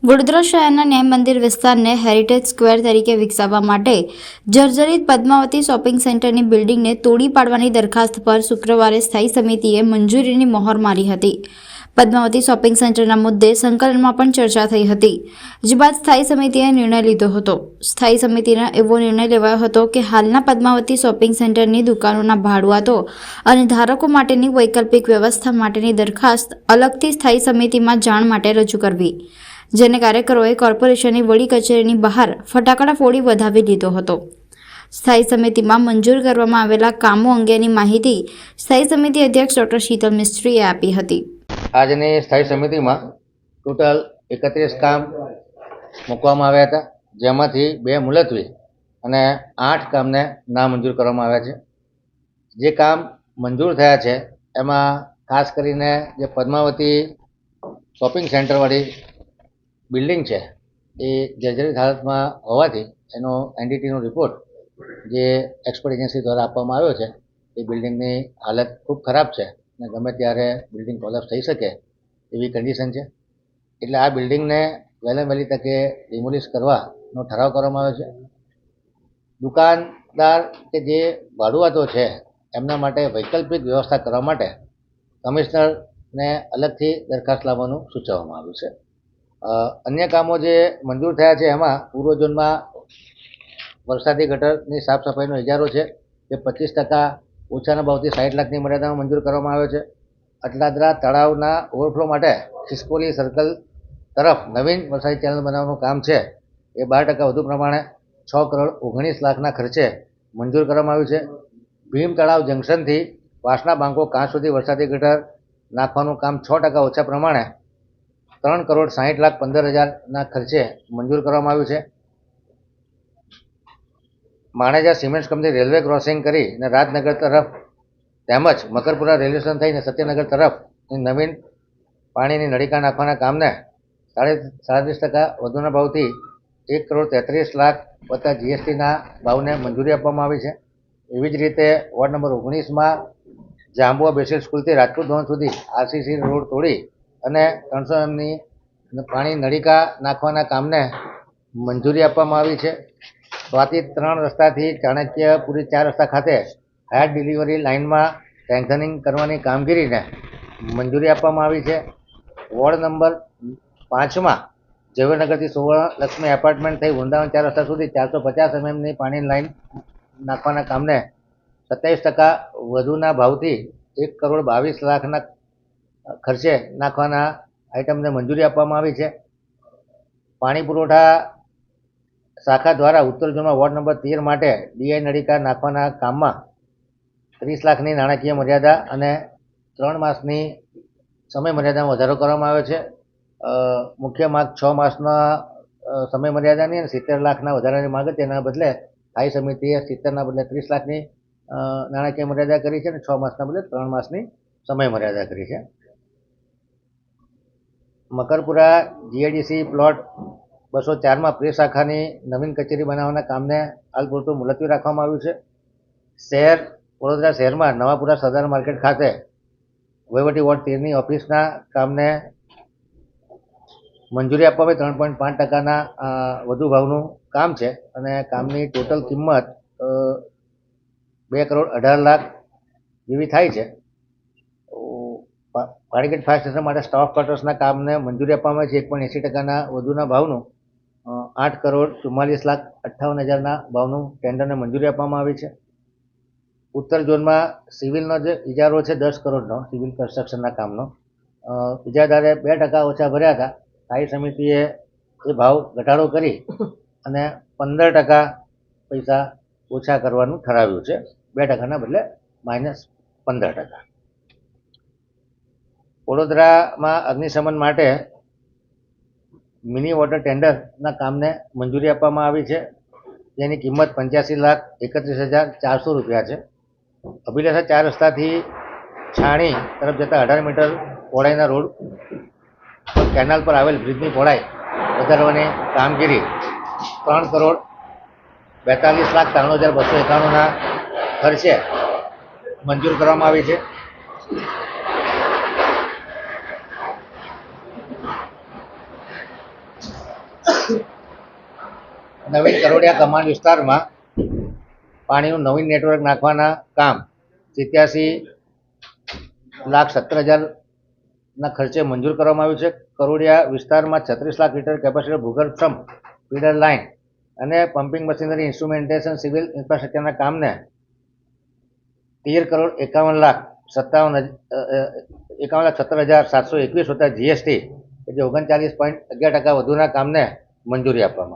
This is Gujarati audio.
વડોદરા શહેરના ન્યાય મંદિર વિસ્તારને હેરિટેજ સ્ક્વેર તરીકે વિકસાવવા માટે જર્જરિત પદ્માવતી શોપિંગ સેન્ટરની બિલ્ડિંગને તોડી પાડવાની દરખાસ્ત પર શુક્રવારે સ્થાયી સમિતિએ મંજૂરીની મહોર મારી હતી. પદ્માવતી શોપિંગ સેન્ટરના મુદ્દે સંકલનમાં પણ ચર્ચા થઈ હતી, જે બાદ સ્થાયી સમિતિએ નિર્ણય લીધો હતો. સ્થાયી સમિતિનો એવો નિર્ણય લેવાયો હતો કે હાલના પદ્માવતી શોપિંગ સેન્ટરની દુકાનોના ભાડુઆતો અને ધારકો માટેની વૈકલ્પિક વ્યવસ્થા માટેની દરખાસ્ત અલગથી સ્થાયી સમિતિમાં જાણ માટે રજૂ કરવી, જેને કાર્યકરોએ કોર્પોરેશનની વડી કચેરીની બહાર ફટાકડા ફોડી વધાવી લીધો હતો. સ્થાયી સમિતિમાં મંજૂર કરવામાં આવેલા કામો અંગેની માહિતી સ્થાયી સમિતિ અધ્યક્ષ ડોક્ટર શીતલ મિસ્ત્રીએ આપી હતી. આજની સ્થાયી સમિતિમાં ટોટલ 31 કામ મૂકવામાં આવ્યા હતા, જેમાંથી 2 મુલતવી અને 8 કામને નામંજૂર કરવામાં આવ્યા છે. જે કામ મંજૂર થયા છે એમાં ખાસ કરીને જે પદ્માવતી શોપિંગ સેન્ટરવાળી બિલ્ડિંગ છે એ જર્જરિત હાલતમાં હોવાથી એનો એનડીટીનો રિપોર્ટ જે એક્સપર્ટ એજન્સી દ્વારા આપવામાં આવ્યો છે એ બિલ્ડિંગની હાલત ખૂબ ખરાબ છે અને ગમે ત્યારે બિલ્ડિંગ કોલેપ્સ થઈ શકે એવી કન્ડિશન છે. એટલે આ બિલ્ડિંગને વહેલામાં વહેલી તકે ડિમોલિશ કરવાનો ઠરાવ કરવામાં આવ્યો છે. દુકાનદાર કે જે ભાડુઆતો છે એમના માટે વૈકલ્પિક વ્યવસ્થા કરવા માટે કમિશનરને અલગથી દરખાસ્ત લાવવાનું સૂચવવામાં આવ્યું છે. અન્ય કામો જે મંજૂર થયા છે એમાં પૂર્વ ઝોનમાં વરસાદી ગટરની સાફ સફાઈનો ઇજારો છે જે 25% ઓછાના ભાવથી 60 લાખની મર્યાદામાં મંજૂર કરવામાં આવ્યો છે. અટલાદરા તળાવના ઓવરફ્લો માટે ખિસકોલી સર્કલ તરફ નવીન વરસાદી ચેનલ બનાવવાનું કામ છે એ 12% વધુ પ્રમાણે 6 કરોડ 19 લાખના ખર્ચે મંજૂર કરવામાં આવ્યું છે. ભીમ તળાવ જંકશનથી વાસણા બાંકો કાંચ સુધી વરસાદી ગટર નાખવાનું કામ 6% ઓછા પ્રમાણે 3 કરોડ 60 લાખ 15,000ના ખર્ચે મંજૂર કરવામાં આવ્યું છે. Maneja cement company railway crossing કરી અને રાજનગર તરફ તેમજ મકરપુરા રેલવે સ્ટેશન થઈને સત્યનગર તરફ નવીન પાણીની નળીકા નાખવાના કામને 37% વધુના ભાવથી 1 કરોડ 33 લાખ વત્તા જીએસટીના ભાવને મંજૂરી આપવામાં આવી છે. એવી જ રીતે વોર્ડ નંબર 19માં જાંબુઆ બેસિક સ્કૂલથી રાજપૂત ભવન સુધી આરસીસી રોડ તોડી અને 300 એમની પાણી નળીકા નાખવાના કામને મંજૂરી આપવામાં આવી છે. સ્વાતિ 3 રસ્તાથી ચાણક્યપુરી 4 રસ્તા ખાતે હાયર ડિલિવરી લાઇનમાં સ્ટ્રેન્થનિંગ કરવાની કામગીરીને મંજૂરી આપવામાં આવી છે. વોર્ડ નંબર 5માં ઝવેરનગરથી સુવર્ણલક્ષ્મી એપાર્ટમેન્ટ થઈ વૃંદાવન 4 રસ્તા સુધી 450 એમએમની પાણીની લાઇન નાખવાના કામને 27% વધુના ભાવથી 1 કરોડ 22 લાખના ખર્ચે નાખવાના આઇટમને મંજૂરી આપવામાં આવી છે. પાણી પુરવઠા શાખા દ્વારા ઉત્તર ઝોનમાં વોર્ડ નંબર 13 માટે ડીઆઈ નળીકા નાખવાના કામમાં 30 લાખની નાણાકીય મર્યાદા અને 3 માસની સમય મર્યાદામાં વધારો કરવામાં આવ્યો છે. મુખ્ય માગ 6 માસના સમય મર્યાદાની અને 70 લાખના વધારાની માગ તેના બદલે સ્થાયી સમિતિએ 70ના બદલે 30 લાખની નાણાકીય મર્યાદા કરી છે અને 6 માસના બદલે 3 માસની સમય મર્યાદા કરી છે. મકરપુરા જીઆઈડીસી પ્લોટ 204માં પ્રેસ શાખાની નવીન કચેરી બનાવવાના કામને હાલ પૂરતું મુલતવી રાખવામાં આવ્યું છે. વડોદરા શહેરમાં નવાપુરા સરદાર માર્કેટ ખાતે વહીવટી વોર્ડ 13ની ઓફિસના કામને મંજૂરી આપવામાં 3.5%ના વધુ ભાવનું કામ છે અને કામની ટોટલ કિંમત 2 કરોડ 18 લાખ જેવી થાય છે. પાણીગેટ ફાયર સ્ટેશન માટે સ્ટાફ ક્વાર્ટર્સના કામને મંજૂરી આપવામાં આવી છે. 1.80%ના વધુના ભાવનું 8 કરોડ 44 લાખ 58,000ના ભાવનું ટેન્ડરને મંજૂરી આપવામાં આવી છે. ઉત્તર ઝોનમાં સિવિલનો જે ઇજારો છે 10 કરોડનો સિવિલ કન્સ્ટ્રક્શનના કામનો ઇજાદારે 2% ઓછા ભર્યા હતા. સ્થાયી સમિતિએ એ ભાવ ઘટાડો કરી અને 15% પૈસા ઓછા કરવાનું ઠરાવ્યું છે. 2%ના બદલે -15%. વડોદરામાં અગ્નિશમન માટે મિની વોટર ટેન્ડરના કામને મંજૂરી આપવામાં આવી છે, જેની કિંમત 85,31,400 રૂપિયા છે. અભિલાષા 4 રસ્તાથી છાણી તરફ જતા 18 મીટર પહોળાઈના રોડ કેનાલ પર આવેલ બ્રિજની પહોળાઈ વધારવાની કામગીરી 3 કરોડ 42,93,291ના ખર્ચે મંજૂર કરવામાં આવી છે. નવીન કરોડિયા કમાન્ડ વિસ્તારમાં પાણીનું નવીન નેટવર્ક નાખવાના કામ 87,17,000ના ખર્ચે મંજૂર કરવામાં આવ્યું છે. કરોડિયા વિસ્તારમાં 36 લાખ લીટર કેપેસિટર ભૂગર્ભ સમ્પ ફીડર લાઇન અને પમ્પિંગ મશીનરી ઇન્સ્ટ્રુમેન્ટેશન સિવિલ ઇન્ફ્રાસ્ટ્રક્ચરના કામને 13,51,17,721 વત્તા GST એટલે 39.11% વધુના કામને મંજૂરી આપવામાં